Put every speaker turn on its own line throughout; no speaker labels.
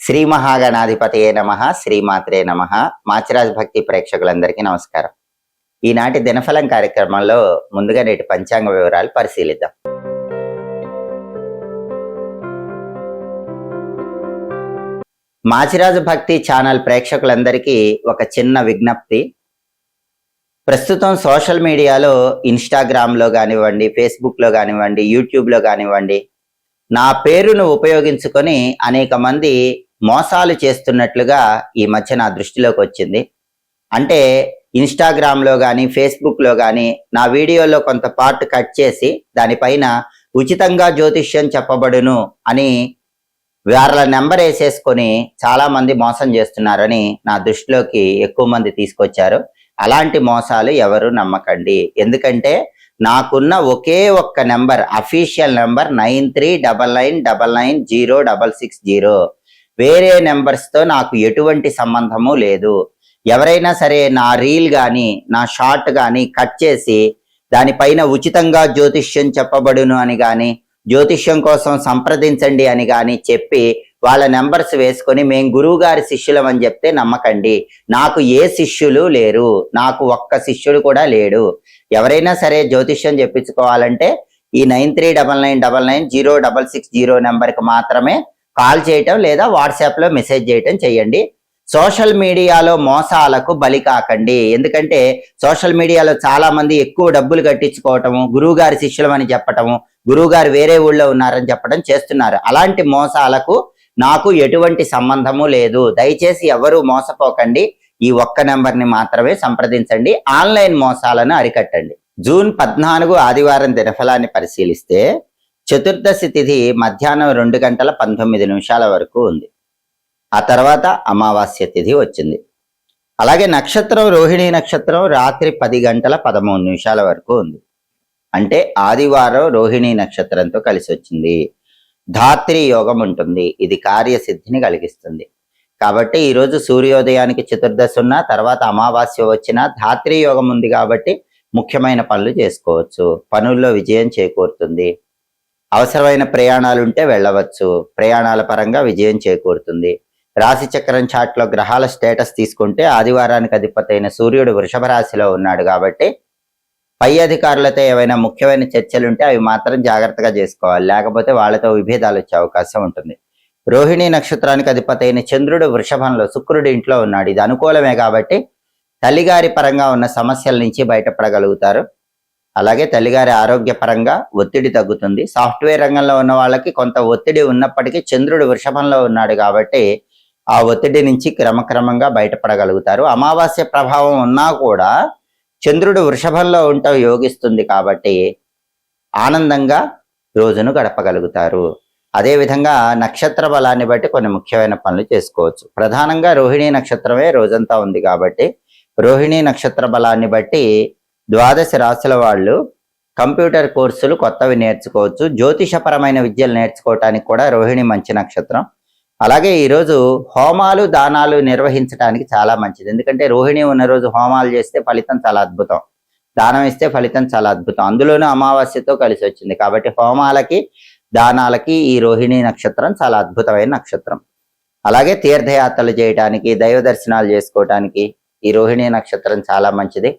శ్రీ మహాగణాధిపతయే నమః, శ్రీమాత్రే నమః. మాచిరాజ్ భక్తి ప్రేక్షకులందరికీ నమస్కారం. ఈనాటి దినఫలం కార్యక్రమంలో ముందుగా నేటి పంచాంగ వివరాలు పరిశీలిద్దాం. మాచిరాజు భక్తి ఛానల్ ప్రేక్షకులందరికీ ఒక చిన్న విజ్ఞప్తి. ప్రస్తుతం సోషల్ మీడియాలో ఇన్స్టాగ్రామ్లో కానివ్వండి, ఫేస్బుక్లో కానివ్వండి, యూట్యూబ్లో కానివ్వండి, నా పేరును ఉపయోగించుకొని అనేక మంది మోసాలు చేస్తున్నట్లుగా ఈ మధ్య నా దృష్టిలోకి వచ్చింది. అంటే ఇన్స్టాగ్రామ్లో కానీ, ఫేస్బుక్లో కానీ నా వీడియోలో కొంత పార్ట్ కట్ చేసి దానిపైన ఉచితంగా జ్యోతిష్యం చెప్పబడును అని వాళ్ళ నెంబర్ వేసేసుకొని చాలామంది మోసం చేస్తున్నారని నా దృష్టిలోకి ఎక్కువ మంది తీసుకొచ్చారు. అలాంటి మోసాలు ఎవరు నమ్మకండి. ఎందుకంటే నాకున్న ఒకే ఒక్క నెంబర్, అఫీషియల్ నెంబర్ 9399990660. వేరే నెంబర్స్తో నాకు ఎటువంటి సంబంధము లేదు. ఎవరైనా సరే నా రీల్ కానీ, నా షార్ట్ కానీ కట్ చేసి దానిపైన ఉచితంగా జ్యోతిష్యం చెప్పబడును అని కానీ, జ్యోతిష్యం కోసం సంప్రదించండి అని కానీ చెప్పి వాళ్ళ నెంబర్స్ వేసుకొని మేము గురువు గారి శిష్యులం అని చెప్తే నమ్మకండి. నాకు ఏ శిష్యులు లేరు, నాకు ఒక్క శిష్యుడు కూడా లేడు. ఎవరైనా సరే జ్యోతిష్యం చెప్పించుకోవాలంటే ఈ 9399990660 నెంబర్కి మాత్రమే కాల్ చేయటం లేదా వాట్సాప్లో మెసేజ్ చేయటం చేయండి. సోషల్ మీడియాలో మోసాలకు బలి కాకండి. ఎందుకంటే సోషల్ మీడియాలో చాలా మంది ఎక్కువ డబ్బులు కట్టించుకోవటము, గురువు గారి శిష్యులం అని చెప్పటము, గురువు గారు వేరే ఊళ్ళో ఉన్నారని చెప్పడం చేస్తున్నారు. అలాంటి మోసాలకు నాకు ఎటువంటి సంబంధము లేదు. దయచేసి ఎవరు మోసపోకండి. ఈ ఒక్క నెంబర్ని మాత్రమే సంప్రదించండి. ఆన్లైన్ మోసాలను అరికట్టండి. జూన్ 14 ఆదివారం దినఫలాన్ని పరిశీలిస్తే చతుర్దశి తిథి మధ్యాహ్నం 2:19 వరకు ఉంది. ఆ తర్వాత అమావాస్య తిథి వచ్చింది. అలాగే నక్షత్రం రోహిణీ నక్షత్రం రాత్రి 10:13 వరకు ఉంది. అంటే ఆదివారం రోహిణీ నక్షత్రంతో కలిసి వచ్చింది. ధాత్రి యోగం ఉంటుంది. ఇది కార్యసిద్ధిని కలిగిస్తుంది. కాబట్టి ఈరోజు సూర్యోదయానికి చతుర్దశి ఉన్న తర్వాత అమావాస్య వచ్చిన ధాత్రి యోగం ఉంది కాబట్టి ముఖ్యమైన పనులు చేసుకోవచ్చు. పనుల్లో విజయం చేకూరుతుంది. అవసరమైన ప్రయాణాలు ఉంటే వెళ్ళవచ్చు. ప్రయాణాల పరంగా విజయం చేకూరుతుంది. రాశి చక్రం చాట్లో గ్రహాల స్టేటస్ తీసుకుంటే ఆదివారానికి అధిపతి అయిన సూర్యుడు వృషభ రాశిలో ఉన్నాడు కాబట్టి పై అధికారులతో ఏవైనా ముఖ్యమైన చర్చలు ఉంటే అవి మాత్రం జాగ్రత్తగా చేసుకోవాలి. లేకపోతే వాళ్ళతో విభేదాలు వచ్చే అవకాశం ఉంటుంది. రోహిణీ నక్షత్రానికి అధిపతి అయిన చంద్రుడు వృషభంలో, శుక్రుడు ఇంట్లో ఉన్నాడు. ఇది అనుకూలమే కాబట్టి తల్లిగారి పరంగా ఉన్న సమస్యల నుంచి బయటపడగలుగుతారు. అలాగే తల్లిగారి ఆరోగ్యపరంగా ఒత్తిడి తగ్గుతుంది. సాఫ్ట్వేర్ రంగంలో ఉన్న వాళ్ళకి కొంత ఒత్తిడి ఉన్నప్పటికీ చంద్రుడు వృషభంలో ఉన్నాడు కాబట్టి ఆ ఒత్తిడి నుంచి క్రమక్రమంగా బయటపడగలుగుతారు. అమావాస్య ప్రభావం ఉన్నా కూడా చంద్రుడు వృషభంలో ఉండటం యోగిస్తుంది కాబట్టి ఆనందంగా రోజును గడపగలుగుతారు. అదేవిధంగా నక్షత్ర బలాన్ని బట్టి కొన్ని ముఖ్యమైన పనులు చేసుకోవచ్చు. ప్రధానంగా రోహిణీ నక్షత్రమే రోజంతా ఉంది కాబట్టి రోహిణీ నక్షత్ర బలాన్ని బట్టి 12 రాశుల వాళ్ళు కంప్యూటర్ కోర్సులు కొత్తవి నేర్చుకోవచ్చు. జ్యోతిషపరమైన విద్యలు నేర్చుకోవటానికి కూడా రోహిణి మంచి నక్షత్రం. అలాగే ఈరోజు హోమాలు, దానాలు నిర్వహించడానికి చాలా మంచిది. ఎందుకంటే రోహిణి ఉన్న రోజు హోమాలు చేస్తే ఫలితం చాలా అద్భుతం, దానం ఇస్తే ఫలితం చాలా అద్భుతం. అందులోనూ అమావాస్యతో కలిసి వచ్చింది కాబట్టి హోమాలకి, దానాలకి ఈ రోహిణి నక్షత్రం చాలా అద్భుతమైన నక్షత్రం. అలాగే తీర్థయాత్రలు చేయటానికి, దైవ దర్శనాలు చేసుకోవటానికి ఈ రోహిణి నక్షత్రం చాలా మంచిది.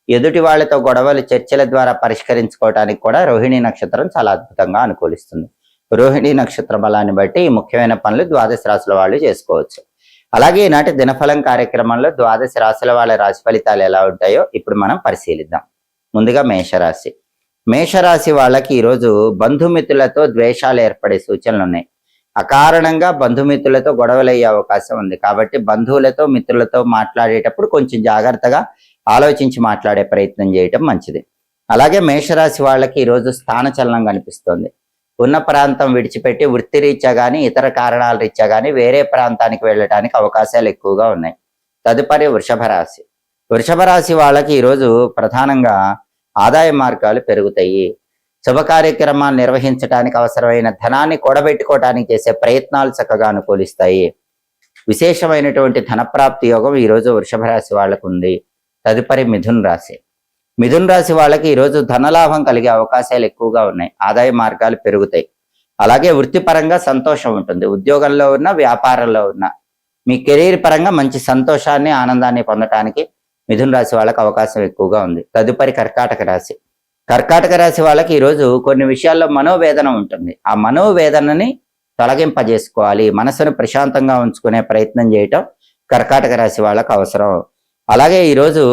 ఎదుటి వాళ్ళతో గొడవలు చర్చల ద్వారా పరిష్కరించుకోవటానికి కూడా రోహిణి నక్షత్రం చాలా అద్భుతంగా అనుకూలిస్తుంది. రోహిణి నక్షత్ర బలాన్ని బట్టి ముఖ్యమైన పనులు 12 రాశుల వాళ్ళు చేసుకోవచ్చు. అలాగే ఈనాటి దినఫలం కార్యక్రమంలో 12 రాశుల వాళ్ళ రాశి ఫలితాలు ఎలా ఉంటాయో ఇప్పుడు మనం పరిశీలిద్దాం. ముందుగా మేషరాశి. మేషరాశి వాళ్ళకి ఈరోజు బంధుమిత్రులతో ద్వేషాలు ఏర్పడే సూచనలు ఉన్నాయి. అకారణంగా బంధుమిత్రులతో గొడవలు అయ్యే అవకాశం ఉంది కాబట్టి బంధువులతో, మిత్రులతో మాట్లాడేటప్పుడు కొంచెం జాగ్రత్తగా ఆలోచించి మాట్లాడే ప్రయత్నం చేయటం మంచిది. అలాగే మేషరాశి వాళ్ళకి ఈరోజు స్థానచలనం కనిపిస్తుంది. ఉన్న ప్రాంతం విడిచిపెట్టి వృత్తిరీత్యా కానీ, ఇతర కారణాల రీత్యా కానీ వేరే ప్రాంతానికి వెళ్ళటానికి అవకాశాలు ఎక్కువగా ఉన్నాయి. తదుపరి వృషభ రాశి. వృషభ రాశి వాళ్ళకి ఈరోజు ప్రధానంగా ఆదాయ మార్గాలు పెరుగుతాయి. శుభ కార్యక్రమాలు నిర్వహించడానికి అవసరమైన ధనాన్ని కూడబెట్టుకోవడానికి చేసే ప్రయత్నాలు చక్కగా అనుకూలిస్తాయి. విశేషమైనటువంటి ధనప్రాప్తి యోగం ఈరోజు వృషభ రాశి వాళ్ళకు ఉంది. తదుపరి మిథున్ రాశి. మిథున్ రాశి వాళ్ళకి ఈరోజు ధనలాభం కలిగే అవకాశాలు ఎక్కువగా ఉన్నాయి. ఆదాయ మార్గాలు పెరుగుతాయి. అలాగే వృత్తిపరంగా సంతోషం ఉంటుంది. ఉద్యోగంలో ఉన్న, వ్యాపారంలో ఉన్న, మీ కెరీర్ పరంగా మంచి సంతోషాన్ని, ఆనందాన్ని పొందటానికి మిథున రాశి వాళ్ళకి అవకాశం ఎక్కువగా ఉంది. తదుపరి కర్కాటక రాశి. కర్కాటక రాశి వాళ్ళకి ఈరోజు కొన్ని విషయాల్లో మనోవేదన ఉంటుంది. ఆ మనోవేదనని తొలగింపజేసుకోవాలి, మనసును ప్రశాంతంగా ఉంచుకునే ప్రయత్నం చేయటం కర్కాటక రాశి వాళ్ళకి అవసరం. అలాగే ఈరోజు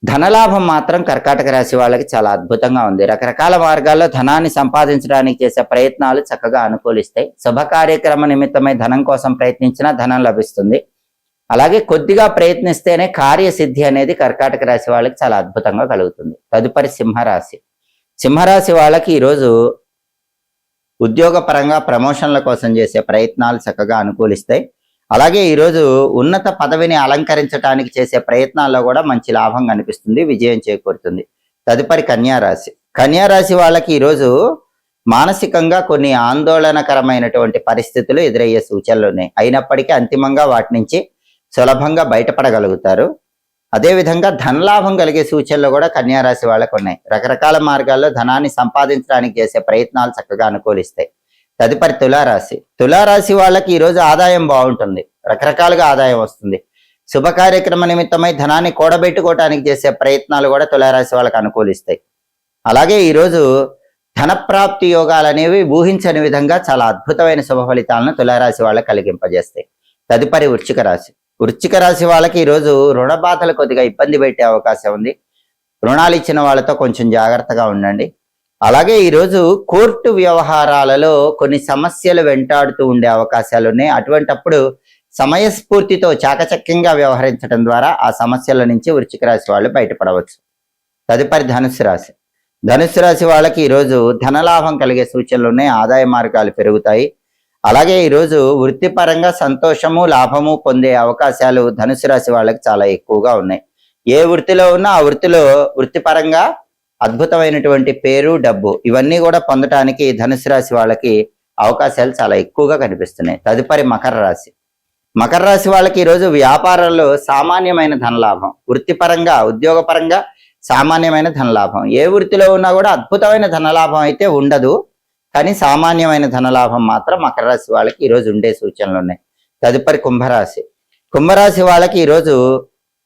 ధనలాభం మాత్రం కర్కాటక రాశి వాళ్ళకి చాలా అద్భుతంగా ఉంది. రకరకాల మార్గాల్లో ధనాన్ని సంపాదించడానికి చేసే ప్రయత్నాలు చక్కగా అనుకూలిస్తాయి. శుభ కార్యక్రమ నిమిత్తమై ధనం కోసం ప్రయత్నించినా ధనం లభిస్తుంది. అలాగే కొద్దిగా ప్రయత్నిస్తేనే కార్యసిద్ధి అనేది కర్కాటక రాశి వాళ్ళకి చాలా అద్భుతంగా కలుగుతుంది. తదుపరి సింహరాశి. సింహరాశి వాళ్ళకి ఈరోజు ఉద్యోగ పరంగా ప్రమోషన్ల కోసం చేసే ప్రయత్నాలు చక్కగా అనుకూలిస్తాయి. అలాగే ఈరోజు ఉన్నత పదవిని అలంకరించడానికి చేసే ప్రయత్నాల్లో కూడా మంచి లాభం కనిపిస్తుంది, విజయం చేకూరుతుంది. తదుపరి కన్యారాశి. కన్యారాశి వాళ్ళకి ఈరోజు మానసికంగా కొన్ని ఆందోళనకరమైనటువంటి పరిస్థితులు ఎదురయ్యే సూచనలు ఉన్నాయి. అయినప్పటికీ అంతిమంగా వాటి నుంచి సులభంగా బయటపడగలుగుతారు. అదేవిధంగా ధనలాభం కలిగే సూచనలు కూడా కన్యారాశి వాళ్ళకు ఉన్నాయి. రకరకాల మార్గాల్లో ధనాన్ని సంపాదించడానికి చేసే ప్రయత్నాలు చక్కగా అనుకూలిస్తాయి. తదుపరి తులారాశి. తులారాశి వాళ్ళకి ఈరోజు ఆదాయం బాగుంటుంది, రకరకాలుగా ఆదాయం వస్తుంది. శుభ కార్యక్రమ నిమిత్తమై ధనాన్ని కూడబెట్టుకోవటానికి చేసే ప్రయత్నాలు కూడా తులారాశి వాళ్ళకి అనుకూలిస్తాయి. అలాగే ఈరోజు ధనప్రాప్తి యోగాలు అనేవి ఊహించని విధంగా చాలా అద్భుతమైన శుభ ఫలితాలను తులారాశి వాళ్ళకి కలిగింపజేస్తాయి. తదుపరి వృశ్చిక రాశి. వృశ్చిక రాశి వాళ్ళకి ఈరోజు రుణ బాధలు కొద్దిగా ఇబ్బంది పెట్టే అవకాశం ఉంది. రుణాలు ఇచ్చిన వాళ్ళతో కొంచెం జాగ్రత్తగా ఉండండి. అలాగే ఈరోజు కోర్టు వ్యవహారాలలో కొన్ని సమస్యలు వెంటాడుతూ ఉండే అవకాశాలు ఉన్నాయి. అటువంటప్పుడు సమయస్ఫూర్తితో చాకచక్యంగా వ్యవహరించడం ద్వారా ఆ సమస్యల నుంచి వృశ్చిక రాశి వాళ్ళు బయటపడవచ్చు. తదుపరి ధనుస్సు రాశి. ధనుస్సు రాశి వాళ్ళకి ఈరోజు ధనలాభం కలిగే సూచనలు ఉన్నాయి, ఆదాయ మార్గాలు పెరుగుతాయి. అలాగే ఈరోజు వృత్తిపరంగా సంతోషము, లాభము పొందే అవకాశాలు ధనుసు రాశి వాళ్ళకి చాలా ఎక్కువగా ఉన్నాయి. ఏ వృత్తిలో ఉన్నా ఆ వృత్తిలో వృత్తిపరంగా అద్భుతమైనటువంటి పేరు, డబ్బు ఇవన్నీ కూడా పొందటానికి ధనుసు రాశి వాళ్ళకి అవకాశాలు చాలా ఎక్కువగా కనిపిస్తున్నాయి. తదుపరి మకర రాశి. మకర రాశి వాళ్ళకి ఈరోజు వ్యాపారంలో సామాన్యమైన ధనలాభం, వృత్తిపరంగా, ఉద్యోగపరంగా సామాన్యమైన ధనలాభం. ఏ వృత్తిలో ఉన్నా కూడా అద్భుతమైన ధనలాభం అయితే ఉండదు, కానీ సామాన్యమైన ధనలాభం మాత్రం మకర రాశి వాళ్ళకి ఈరోజు ఉండే సూచనలు ఉన్నాయి. తదుపరి కుంభరాశి. కుంభరాశి వాళ్ళకి ఈరోజు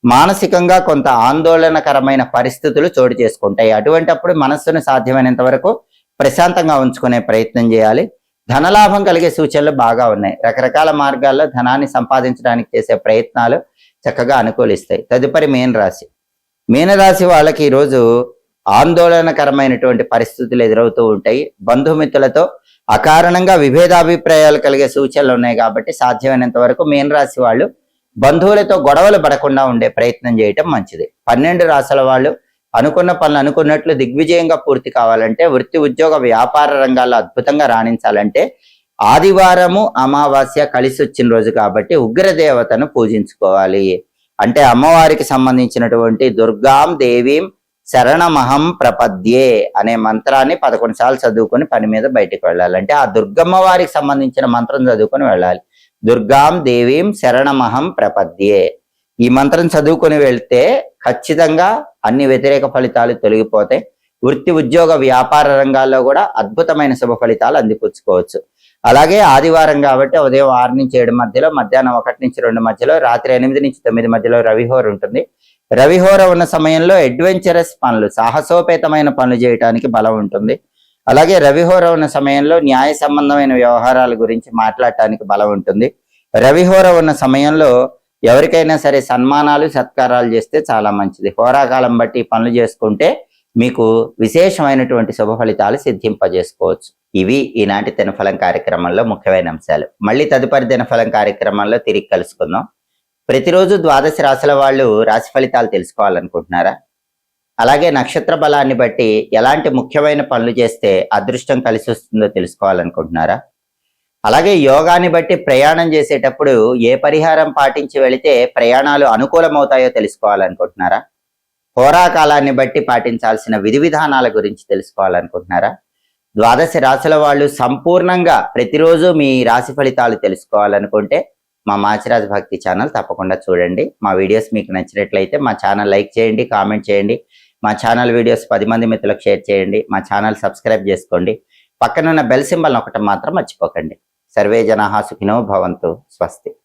మానసికంగా కొంత ఆందోళనకరమైన పరిస్థితులు చోటు చేసుకుంటాయి. అటువంటప్పుడు మనస్సును సాధ్యమైనంత వరకు ప్రశాంతంగా ఉంచుకునే ప్రయత్నం చేయాలి. ధనలాభం కలిగే సూచనలు బాగా ఉన్నాయి. రకరకాల మార్గాల్లో ధనాన్ని సంపాదించడానికి చేసే ప్రయత్నాలు చక్కగా అనుకూలిస్తాయి. తదుపరి మీనరాశి. మీనరాశి వాళ్ళకి ఈరోజు ఆందోళనకరమైనటువంటి పరిస్థితులు ఎదురవుతూ ఉంటాయి. బంధుమిత్రులతో అకారణంగా విభేదాభిప్రాయాలు కలిగే సూచనలు ఉన్నాయి. కాబట్టి సాధ్యమైనంత వరకు మీనరాశి వాళ్ళు బంధువులతో గొడవలు పడకుండా ఉండే ప్రయత్నం చేయటం మంచిది. 12 రాశుల వాళ్ళు అనుకున్న పనులు అనుకున్నట్లు దిగ్విజయంగా పూర్తి కావాలంటే, వృత్తి, ఉద్యోగ, వ్యాపార రంగాల్లో అద్భుతంగా రాణించాలంటే ఆదివారము అమావాస్య కలిసి వచ్చిన రోజు కాబట్టి ఉగ్రదేవతను పూజించుకోవాలి. అంటే అమ్మవారికి సంబంధించినటువంటి దుర్గాం దేవీం శరణమహం ప్రపద్యే అనే మంత్రాన్ని 11 సార్లు చదువుకొని పని మీద బయటకు వెళ్ళాలి. అంటే ఆ దుర్గమ్మ వారికి సంబంధించిన మంత్రం చదువుకొని వెళ్ళాలి. దుర్గాం దేవీం శరణమహం ప్రపద్యే. ఈ మంత్రం చదువుకొని వెళ్తే ఖచ్చితంగా అన్ని వ్యతిరేక ఫలితాలు తొలగిపోతాయి. వృత్తి, ఉద్యోగ, వ్యాపార రంగాల్లో కూడా అద్భుతమైన శుభ ఫలితాలు అందిపుచ్చుకోవచ్చు. అలాగే ఆదివారం కాబట్టి ఉదయం 6 నుంచి 7 మధ్యలో, మధ్యాహ్నం 1 నుంచి 2 మధ్యలో, రాత్రి 8 నుంచి 9 మధ్యలో రవిహోర ఉంటుంది. రవిహోర ఉన్న సమయంలో అడ్వెంచరస్ పనులు, సాహసోపేతమైన పనులు చేయడానికి బలం ఉంటుంది. అలాగే రవిహోర ఉన్న సమయంలో న్యాయ సంబంధమైన వ్యవహారాల గురించి మాట్లాడటానికి బలం ఉంటుంది. రవిహోర ఉన్న సమయంలో ఎవరికైనా సరే సన్మానాలు, సత్కారాలు చేస్తే చాలా మంచిది. హోరాకాలం బట్టి పనులు చేసుకుంటే మీకు విశేషమైనటువంటి శుభ ఫలితాలు సిద్ధింపజేసుకోవచ్చు. ఇవి ఈనాటి దినఫలం కార్యక్రమంలో ముఖ్యమైన అంశాలు. మళ్ళీ తదుపరి దినఫలం కార్యక్రమంలో తిరిగి కలుసుకుందాం. ప్రతిరోజు 12 రాశుల వాళ్ళు రాశి ఫలితాలు తెలుసుకోవాలనుకుంటున్నారా? అలాగే నక్షత్ర బలాన్ని బట్టి ఎలాంటి ముఖ్యమైన పనులు చేస్తే అదృష్టం కలిసి వస్తుందో తెలుసుకోవాలనుకుంటున్నారా? అలాగే యోగాన్ని బట్టి ప్రయాణం చేసేటప్పుడు ఏ పరిహారం పాటించి వెళితే ప్రయాణాలు అనుకూలమవుతాయో తెలుసుకోవాలనుకుంటున్నారా? హోరాకాలాన్ని బట్టి పాటించాల్సిన విధి విధానాల గురించి తెలుసుకోవాలనుకుంటున్నారా? 12 రాశుల వాళ్ళు సంపూర్ణంగా ప్రతిరోజు మీ రాశి ఫలితాలు తెలుసుకోవాలనుకుంటే మా మాచిరాజ్ భక్తి ఛానల్ తప్పకుండా చూడండి. మా వీడియోస్ మీకు నచ్చినట్లయితే మా ఛానల్ లైక్ చేయండి, కామెంట్ చేయండి. మా ఛానల్ వీడియోస్ 10 మంది మిత్రులకు షేర్ చేయండి. మా ఛానల్ సబ్స్క్రైబ్ చేసుకోండి. పక్కనున్న బెల్ సింబల్ ఒకటి మాత్రం మర్చిపోకండి. సర్వే జనాః సుఖినో భవంతు. స్వస్తి.